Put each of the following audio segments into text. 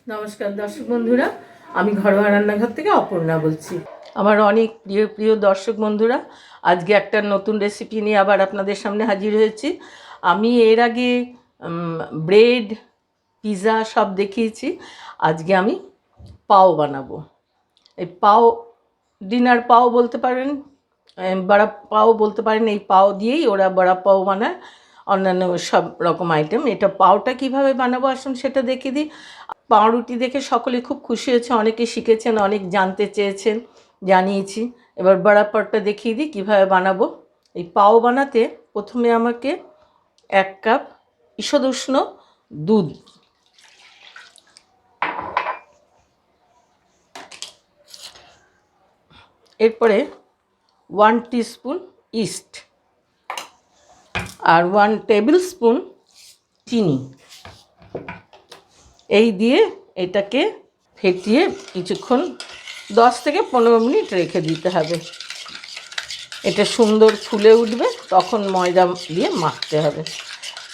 নমস্কার দর্শক বন্ধুরা, আমি ঘরোয়া রান্নাঘর থেকে অপর্ণা বলছি। আমার অনেক প্রিয় প্রিয় দর্শক বন্ধুরা, আজকে একটা নতুন রেসিপি নিয়ে আবার আপনাদের সামনে হাজির হয়েছি। আমি এর আগে ব্রেড, পিৎজা সব দেখিয়েছি। আজকে আমি পাও বানাবো। এই পাও ডিনার পাও বলতে পারেন, বড়া পাও বলতে পারেন। এই পাও দিয়েই ওরা বড়া পাও বানায়, অন্যান্য সব রকম আইটেম। এটা পাওটা কিভাবে বানাবো আসুন সেটা দেখিয়ে দিই। পাউরুটি দেখে সকলে খুব খুশি হয়েছে, অনেকে শিখেছেন, অনেক জানতে চেয়েছেন, জানিয়েছি। এবার বড়া পাওটা দেখিয়ে দিই কীভাবে বানাবো। এই পাও বানাতে প্রথমে আমাকে 1 কাপ ঈষদুষ্ণ দুধ, এরপরে 1 টিস্পুন ইস্ট আর 1 টেবিল স্পুন চিনি, এই দিয়ে এটাকে ফেটিয়ে কিছুক্ষণ 10 থেকে 15 মিনিট রেখে দিতে হবে। এটা সুন্দর ফুলে উঠবে, তখন ময়দা দিয়ে মাখতে হবে।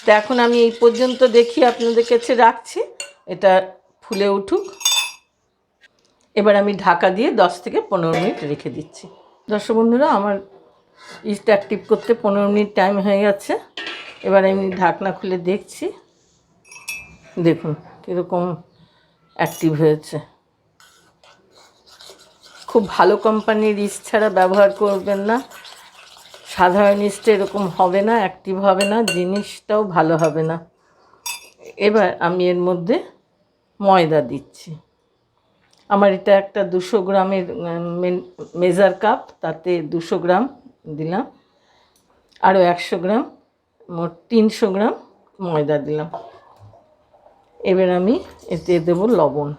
তো এখন আমি এই পর্যন্ত দেখি আপনাদের কাছে রাখছি, এটা ফুলে উঠুক। এবার আমি ঢাকা দিয়ে 10 থেকে 15 মিনিট রেখে দিচ্ছি। দর্শক বন্ধুরা, আমার ইস্ট অ্যাক্টিভ করতে 15 মিনিট টাইম হয়ে গেছে। এবার আমি ঢাকনা খুলে দেখছি, দেখুন কীরকম অ্যাক্টিভ হয়েছে। খুব ভালো কোম্পানির ইস্ট ছাড়া ব্যবহার করবেন না, সাধারণ ইস্টে এরকম হবে না, অ্যাক্টিভ হবে না, জিনিসটাও ভালো হবে না। এবার আমি এর মধ্যে ময়দা দিচ্ছি। আমার এটা একটা 200 গ্রামের মেজার কাপ, তাতে 200 গ্রাম দিলাম, আরও 100 গ্রাম, মোট 300 গ্রাম ময়দা দিলাম। এবার আমি এতে দেবো লবণ,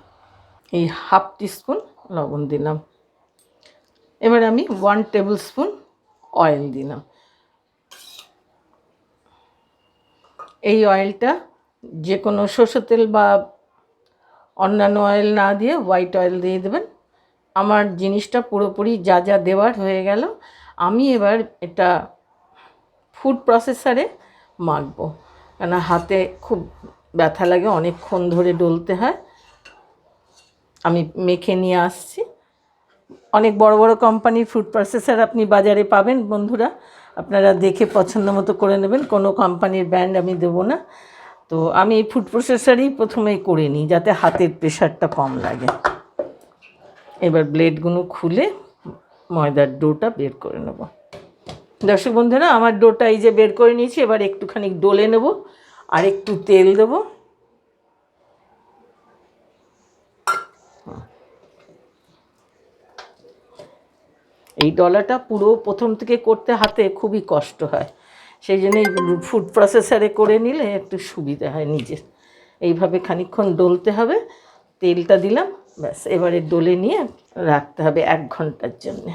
এই হাফ টিস্পুন লবণ দিলাম। এবার আমি 1 টেবিল স্পুন অয়েল দিলাম। এই অয়েলটা যে কোনো সরষের তেল বা অন্যান্য অয়েল না দিয়ে হোয়াইট অয়েল দিয়ে দেবেন। আমার জিনিসটা পুরোপুরি যা যা দেওয়ার হয়ে গেল। আমি এবার এটা ফুড প্রসেসরে মাখবো, কেন হাতে খুব ব্যথা লাগে, অনেকক্ষণ ধরে ডলতে হয়। আমি মেখে নিয়ে আসছি। অনেক বড় বড় কোম্পানির ফুড প্রসেসর আপনি বাজারে পাবেন বন্ধুরা, আপনারা দেখে পছন্দ মতো করে নেবেন। কোনো কোম্পানির ব্র্যান্ড আমি দেবো না। তো আমি এই ফুড প্রসেসরই প্রথমেই করে নিই, যাতে হাতের প্রেশারটা কম লাগে। এবার ব্লেডগুলো খুলে ময়দার ডোটা বের করে নেব। দর্শক বন্ধুরা, আমার ডোটা এই যে বের করে নিয়েছি। এবার একটুখানি ডলে নেব, আর একটু তেল দেবো। এই ডলাটা পুরো প্রথম থেকে করতে হাতে খুবই কষ্ট হয়, সেই জন্যই ফুড প্রসেসরে করে নিলে একটু সুবিধা হয় নিজের। এইভাবে খানিকক্ষণ ডলতে হবে, তেলটা দিলাম, ব্যাস। এবারে ডলে নিয়ে রাখতে হবে 1 ঘন্টার জন্যে।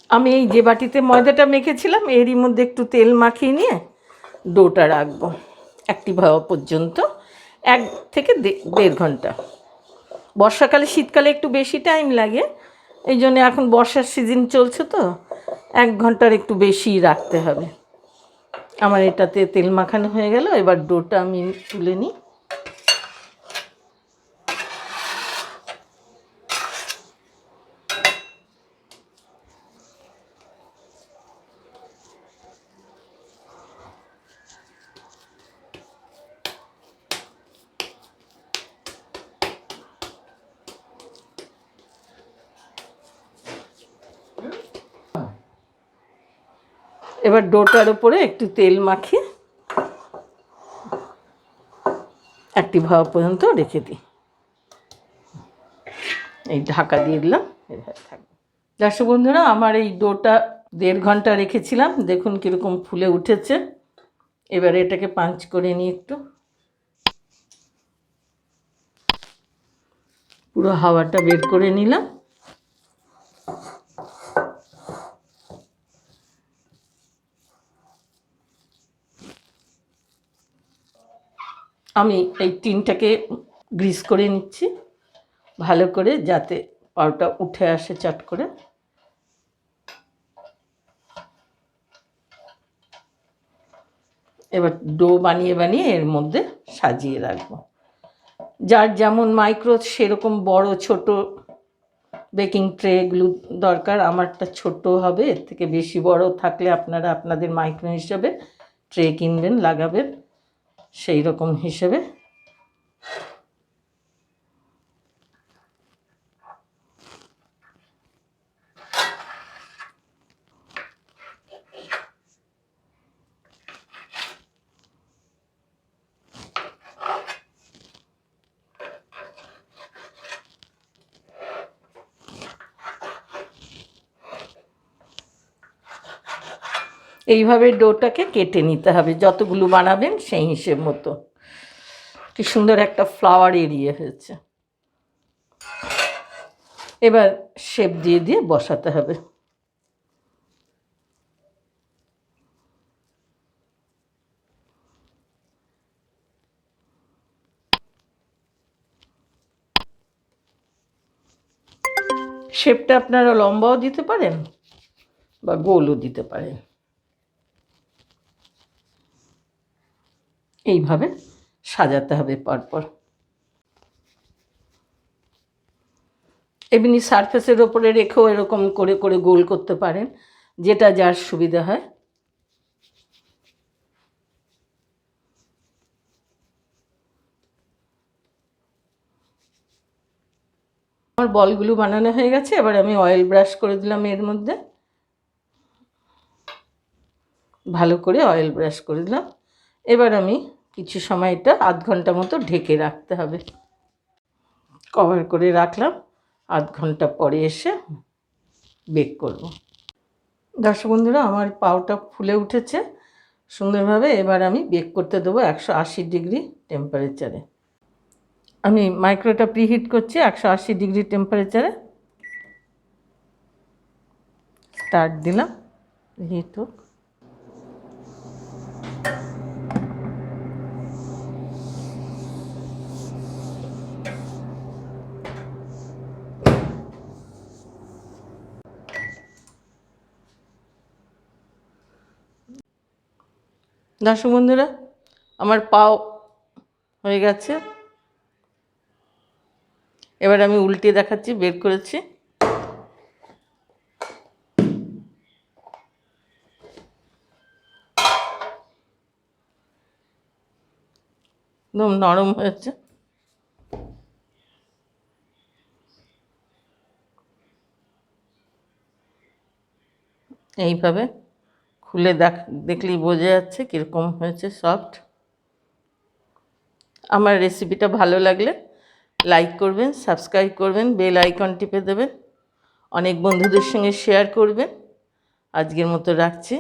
আমি এই যে বাটিতে ময়দাটা মেখেছিলাম, এরই মধ্যে একটু তেল মাখিয়ে নিয়ে ডোটা রাখবো অ্যাক্টিভ হওয়া পর্যন্ত, 1 থেকে 1.5 ঘন্টা। বর্ষাকালে শীতকালে একটু বেশি টাইম লাগে, এই জন্য এখন বর্ষার সিজন চলছে, তো 1 ঘন্টার একটু বেশি রাখতে হবে। আমার এটাতে তেল মাখানো হয়ে গেল। এবার ডোটা আমি তুলে নিই। এবার ডোটার উপরে একটু তেল মাখিয়ে অ্যাক্টিভ হওয়া পর্যন্ত রেখে দিই। এই ঢাকা দিয়ে দিলাম, এভাবে থাকবে। দর্শক বন্ধুরা, আমার এই ডোটা 1.5 ঘন্টা রেখেছিলাম, দেখুন কীরকম ফুলে উঠেছে। এবারে এটাকে পাঞ্চ করে নিই, একটু পুরো হাওয়াটা বের করে নিলাম। আমি এই টিনটাকে গ্রিস করে নিচ্ছি ভালো করে, যাতে পাউটা উঠে আসে চট করে। এবার ডো বানিয়ে বানিয়ে এর মধ্যে সাজিয়ে রাখবো। যার যেমন মাইক্রো সেরকম বড় ছোট বেকিং ট্রেগুলো দরকার। আমারটা ছোট হবে, এর থেকে বেশি বড় থাকলে আপনারা আপনাদের মাইক্রো হিসাবে ট্রে কিনবেন, লাগাবেন সেই রকম হিসেবে। এইভাবে ডোটাকে কেটে নিতে হবে, যতগুলো বানাবেন সেই হিসেব মতো। কি সুন্দর একটা ফ্লাওয়ার এরিয়ে হয়েছে। এবার শেপ দিয়ে দিয়ে বসাতে হবে। শেপটা আপনারা লম্বাও দিতে পারেন বা গোলও দিতে পারেন। এইভাবে সাজাতে হবে পরপর। এমনি সারফেসের ওপরে রেখেও এরকম করে করে গোল করতে পারেন, যেটা যার সুবিধা হয়। আমার বলগুলো বানানো হয়ে গেছে। এবার আমি অয়েল ব্রাশ করে দিলাম এর মধ্যে, ভালো করে অয়েল ব্রাশ করে দিলাম। এবার আমি কিছু সময় এটা আধ ঘন্টা মতো ঢেকে রাখতে হবে। কভার করে রাখলাম, আধ ঘন্টা পরে এসে বেক করব। দর্শক বন্ধুরা, আমার পাউটা ফুলে উঠেছে সুন্দরভাবে। এবার আমি বেক করতে দেবো 180 ডিগ্রি টেম্পারেচারে। আমি মাইক্রোটা প্রিহিট করছি 180 ডিগ্রি টেম্পারেচারে। স্টার্ট দিলাম, হিট হোক। দর্শক বন্ধুরা, আমার পাও হয়ে গেছে। এবার আমি উল্টে দেখাচ্ছি, বের করেছি। একদম নরম হয়েছে। এইভাবে খুলে দেখলেই বোঝা যাচ্ছে কীরকম হয়েছে, সফট। আমার রেসিপিটা ভালো লাগলে লাইক করবেন, সাবস্ক্রাইব করবেন, বেল আইকন টিপে দেবেন, অনেক বন্ধুদের সঙ্গে শেয়ার করবেন। আজকের মতো রাখছি।